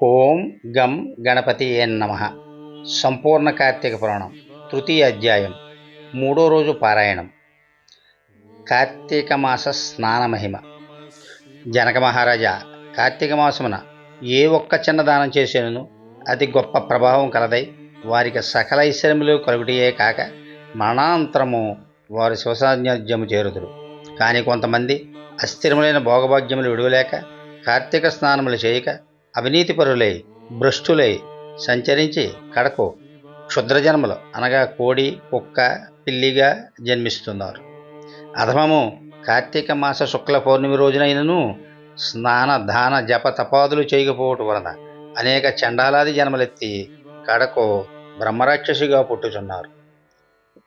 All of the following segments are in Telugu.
ఓం గం గణపతియే నమః. సంపూర్ణ కార్తీక పురాణం తృతీయ అధ్యాయం, మూడో రోజు పారాయణం. కార్తీక మాస స్నాన మహిమ. జనక మహారాజా, కార్తీక మాసమున ఏ ఒక్క చిన్న దానం చేసేను అతి గొప్ప ప్రభావం కలదై వారికి సకల ఐశ్వర్యములు కలుగుటయే కాక మరణాంతరము వారు శివసాన్నిధ్యము చేరుదురు. కానీ కొంతమంది అస్థిరములైన భోగభాగ్యములు విడువలేక కార్తీక స్నానములు చేయక అవినీతిపరులై భ్రష్టులై సంచరించి కడకు క్షుద్రజన్మలు అనగా కోడి, కుక్క, పిల్లిగా జన్మిస్తున్నారు. అధమము కార్తీక మాస శుక్ల పౌర్ణమి రోజునైనను స్నాన దాన జప తపాదులు చేయకపోవటం వలన అనేక చండాలాది జన్మలెత్తి కడకు బ్రహ్మరాక్షసిగా పుట్టుచున్నారు.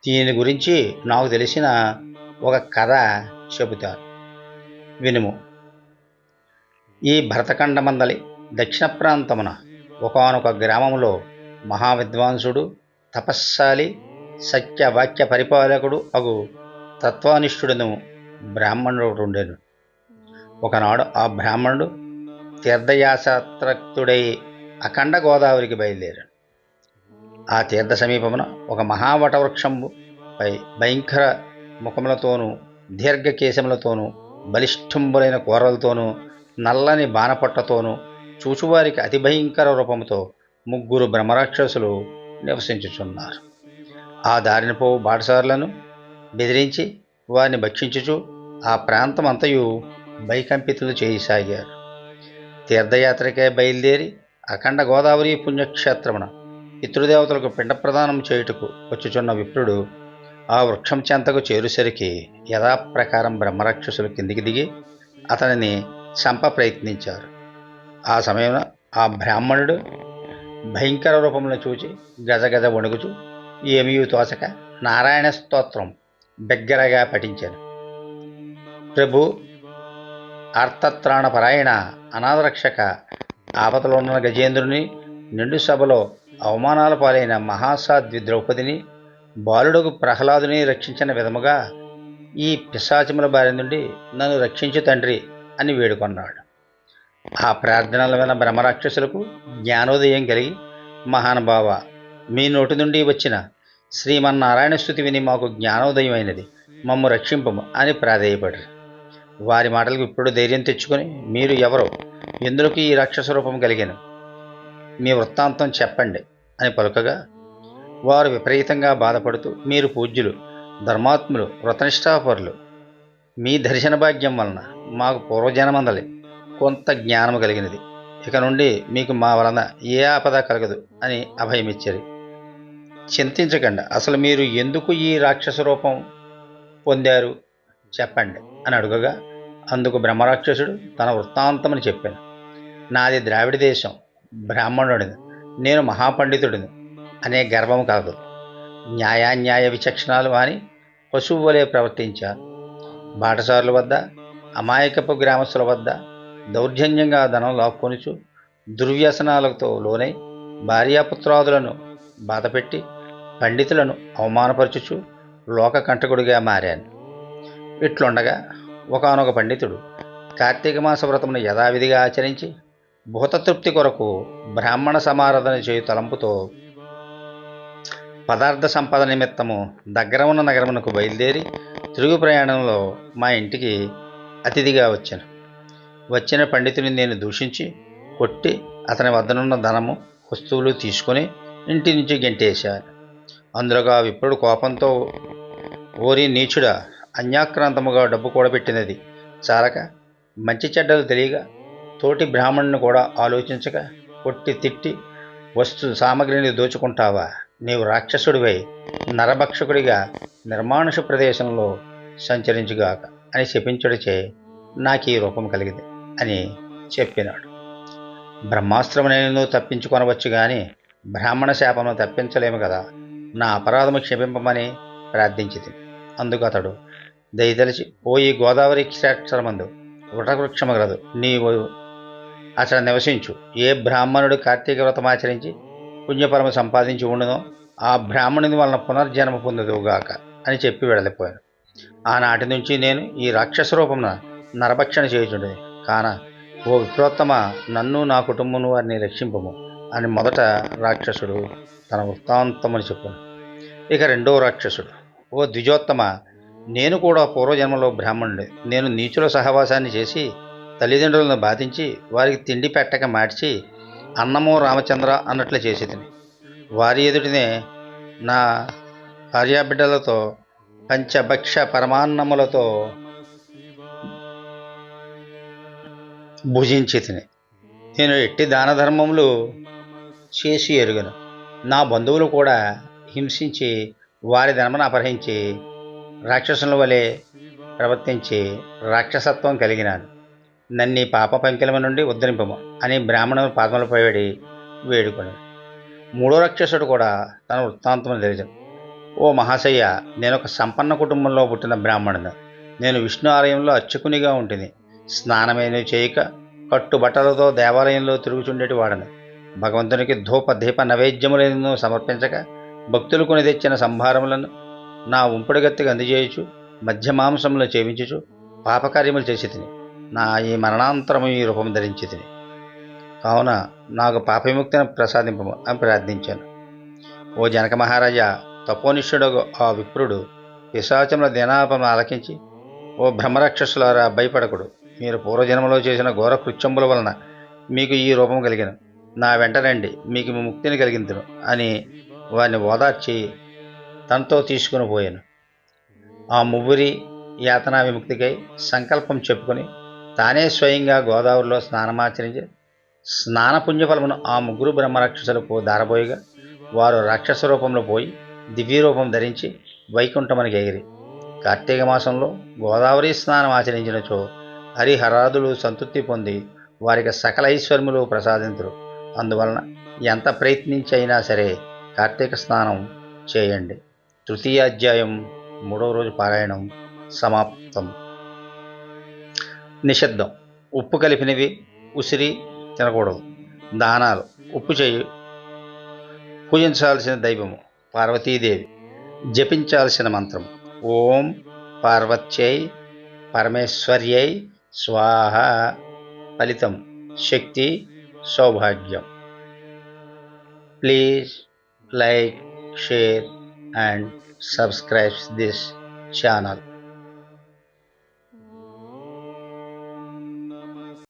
దీని గురించి నాకు తెలిసిన ఒక కథ చెబుతాను, వినుము. ఈ భరతఖండమందలి దక్షిణ ప్రాంతమున ఒకానొక గ్రామంలో మహావిద్వాంసుడు, తపస్శాలి, సత్యవాక్య పరిపాలకుడు అగు తత్వానిష్ఠుడును బ్రాహ్మణుడు ఉండెను. ఒకనాడు ఆ బ్రాహ్మణుడు తీర్థయాత్రక్తుడై అఖండ గోదావరికి బయలుదేరాడు. ఆ తీర్థ సమీపమున ఒక మహావటవృక్షంబు పై భయంకర ముఖములతోనూ దీర్ఘకేశములతోనూ బలిష్ఠంబులైన కూరలతోనూ నల్లని బాణపట్టతోనూ చూచువారికి అతి భయంకర రూపముతో ముగ్గురు బ్రహ్మరాక్షసులు నివసించుచున్నారు. ఆ దారిన పోవు బాటసారులను బెదిరించి వారిని భక్షించుచు ఆ ప్రాంతమంతయు భయకంపితులు చేయసాగారు. తీర్థయాత్రకే బయలుదేరి అఖండ గోదావరి పుణ్యక్షేత్రమున పితృదేవతలకు పిండ ప్రదానం చేయుటకు వచ్చుచున్న విప్రుడు ఆ వృక్షం చెంతకు చేరుసరికి యథాప్రకారం బ్రహ్మరాక్షసులు కిందికి దిగి అతనిని చంప ప్రయత్నించారు. ఆ సమయంలో ఆ బ్రాహ్మణుడు భయంకర రూపములను చూచి గజగజ వణుకుచు ఏమీ తోచక నారాయణ స్తోత్రం బిగ్గరగా పఠించాను. ప్రభు, ఆర్తత్రాణపరాయణ, అనాథరక్షక, ఆపదలో ఉన్న గజేంద్రుని, నిండు సభలో అవమానాల పాలైన మహాసాధ్వి ద్రౌపదిని, బాలుడుకు ప్రహ్లాదుని రక్షించిన విధముగా ఈ పిశాచముల బారి నుండి నన్ను రక్షించు తండ్రి అని వేడుకొన్నాడు. ఆ ప్రార్థనలు విన్న బ్రహ్మరాక్షసులకు జ్ఞానోదయం కలిగి, మహానుభావ, మీ నోటి నుండి వచ్చిన శ్రీమన్నారాయణ స్తుతి విని మాకు జ్ఞానోదయం అయినది, మమ్ము రక్షింపము అని ప్రాధేయపడ్డారు. వారి మాటలకు ఇప్పుడు ధైర్యం తెచ్చుకొని, మీరు ఎవరో, ఎందుకు ఈ రాక్షస రూపం కలిగాను, మీ వృత్తాంతం చెప్పండి అని పలుకగా, వారు విపరీతంగా బాధపడుతూ, మీరు పూజ్యులు, ధర్మాత్ములు, వ్రతనిష్టాపరులు, మీ దర్శన భాగ్యం వలన మాకు పూర్వజన్మందలి కొంత జ్ఞానము కలిగినది, ఇక నుండి మీకు మా వలన ఏ ఆపద కలగదు అని అభయమిచ్చారు. చింతించకండి, అసలు మీరు ఎందుకు ఈ రాక్షస రూపం పొందారు చెప్పండి అని అడుగగా, అందుకు బ్రహ్మరాక్షసుడు తన వృత్తాంతమని చెప్పాను. నాది ద్రావిడ దేశం, బ్రాహ్మణుడిని, నేను మహాపండితుడిని అనే గర్వము కలదు. న్యాయాన్యాయ విచక్షణాలు అని పశువు వలె ప్రవర్తించాను. బాటసారుల వద్ద, అమాయకపు గ్రామస్తుల వద్ద దౌర్జన్యంగా ధనం లాక్కొనుచు దుర్వ్యసనాలతో లోనై భార్యాపుత్రాదులను బాధపెట్టి పండితులను అవమానపరచుచు లోకకంటకుడిగా మారాను. ఇట్లుండగా ఒకానొక పండితుడు కార్తీక మాస వ్రతమును యథావిధిగా ఆచరించి భూతతృప్తి కొరకు బ్రాహ్మణ సమారాధన చేయు తలంపుతో పదార్థ సంపద నిమిత్తము దగ్గర ఉన్న నగరమునకు బయలుదేరి తిరుగు ప్రయాణంలో మా ఇంటికి అతిథిగా వచ్చాను. వచ్చిన పండితుని నేను దూషించి కొట్టి అతని వద్దనున్న ధనము, వస్తువులు తీసుకొని ఇంటి నుంచి గెంటేశాను. అందులోగా విప్రుడు కోపంతో, ఓరి నీచుడా, అన్యాక్రాంతముగా డబ్బు కూడబెట్టినది చాలక మంచి చెడ్డలు తెలియగా తోటి బ్రాహ్మణుని కూడా ఆలోచించక కొట్టి తిట్టి వస్తు సామగ్రిని దోచుకుంటావా, నీవు రాక్షసుడివై నరభక్షకుడిగా నిర్మానుష ప్రదేశంలో సంచరించుగాక అని శపించుడిచే నాకు ఈ రూపం కలిగింది అని చెప్పినాడు. బ్రహ్మాస్త్రమునైనను తప్పించుకొనవచ్చు కానీ బ్రాహ్మణ శాపమును తప్పించలేము కదా, నా అపరాధము క్షమింపమని ప్రార్థించింది. అందుకు అతడు దయతలిచి, ఓ ఈ గోదావరి క్షేత్రమందు వటవృక్షము గలదు, నీవు అతడు నివసించు. ఏ బ్రాహ్మణుడు కార్తీక వ్రతమాచరించి పుణ్యపరము సంపాదించి ఉండునో ఆ బ్రాహ్మణుని వలన పునర్జన్మ పొందుదువుగాక అని చెప్పి వెడలిపోయాను. ఆనాటి నుంచి నేను ఈ రాక్షస రూపమున నరభక్షణ చేయుచుండేది. కాన ఓ విప్రోత్తమ, నన్ను నా కుటుంబం వారిని రక్షింపము అని మొదట రాక్షసుడు తన వృత్తాంతమని చెప్పాను. ఇక రెండవ రాక్షసుడు, ఓ ద్విజోత్తమ, నేను కూడా పూర్వజన్మలో బ్రాహ్మణుడి. నేను నీచుల సహవాసాన్ని చేసి తల్లిదండ్రులను బాధించి వారికి తిండి పెట్టక మార్చి అన్నమో రామచంద్ర అన్నట్లు చేసి తిని వారి ఎదుటినే నా భార్యాబిడ్డలతో పంచభక్ష పరమాన్నములతో భుజించి తిని నేను ఎట్టి దాన ధర్మములు చేసి ఎరుగను. నా బంధువులు కూడా హింసించి వారి ధర్మను అపహరించి రాక్షసుల వలె ప్రవర్తించి రాక్షసత్వం కలిగినాను. నన్ను ఈ పాప పంకిలమ నుండి ఉద్ధరింపము అని బ్రాహ్మణుని పాదములపై వేడుకొని మూడో రాక్షసుడు కూడా తన వృత్తాంతమును తెలియజను. ఓ మహాశయ్య, నేను ఒక సంపన్న కుటుంబంలో పుట్టిన బ్రాహ్మణుడు. నేను విష్ణు ఆలయంలో అర్చకునిగా ఉంటుంది. స్నానమేను చేయక కట్టుబట్టలతో దేవాలయంలో తిరుగుచుండేటి వాడను. భగవంతునికి ధూప దీప నైవేద్యములను సమర్పించక భక్తులు కొని తెచ్చిన సంభారములను నా ఉంపుడుగత్తికి అందజేయుచు మధ్య మాంసములు చేయించుచు పాపకార్యములు చేసి తిని నా ఈ మరణాంతరము ఈ రూపం ధరించి తిని కావున నాకు పాప విముక్తిని ప్రసాదింపము అని ప్రార్థించాను. ఓ జనక మహారాజా, తపోనిష్ఠుడు ఆ విప్రుడు పిశాచముల దినాపమును ఆలకించి, ఓ బ్రహ్మరాక్షసులారా, భయపడకుడు. మీరు పూర్వజన్మలో చేసిన ఘోర కృత్యముల వలన మీకు ఈ రూపం కలిగిన నా వెంట రండి, మీకు ముక్తిని కలిగింతును అని వారిని ఓదార్చి తనతో తీసుకుని పోయాను. ఆ మువ్వురి యాతనా విముక్తికై సంకల్పం చెప్పుకొని తానే స్వయంగా గోదావరిలో స్నానమాచరించి స్నాన పుణ్యఫలమును ఆ ముగ్గురు బ్రహ్మరాక్షసులకు దారబోయగా వారు రాక్షస రూపంలో పోయి దివ్య రూపం ధరించి వైకుంఠమునికి ఎగిరి కార్తీక మాసంలో గోదావరి స్నానం ఆచరించినచో హరిహరాదులు సంతృప్తి పొంది వారికి సకల ఐశ్వర్యములు ప్రసాదింతురు. అందువలన ఎంత ప్రయత్నించైనా సరే కార్తీక స్నానం చేయండి. తృతీయాధ్యాయం 3వ రోజు పారాయణం సమాప్తం. నిషిద్ధం: ఉప్పు కలిపినవి, ఉసిరి తినకూడదు. దానాలు: ఉప్పు చేయి. పూజించాల్సిన దైవము పార్వతీదేవి. జపించాల్సిన మంత్రం ఓం పార్వత్యై పరమేశ్వర్యై స్వాహ. ఫలితం శక్తి, సౌభాగ్యం. Please like, share and subscribe this channel.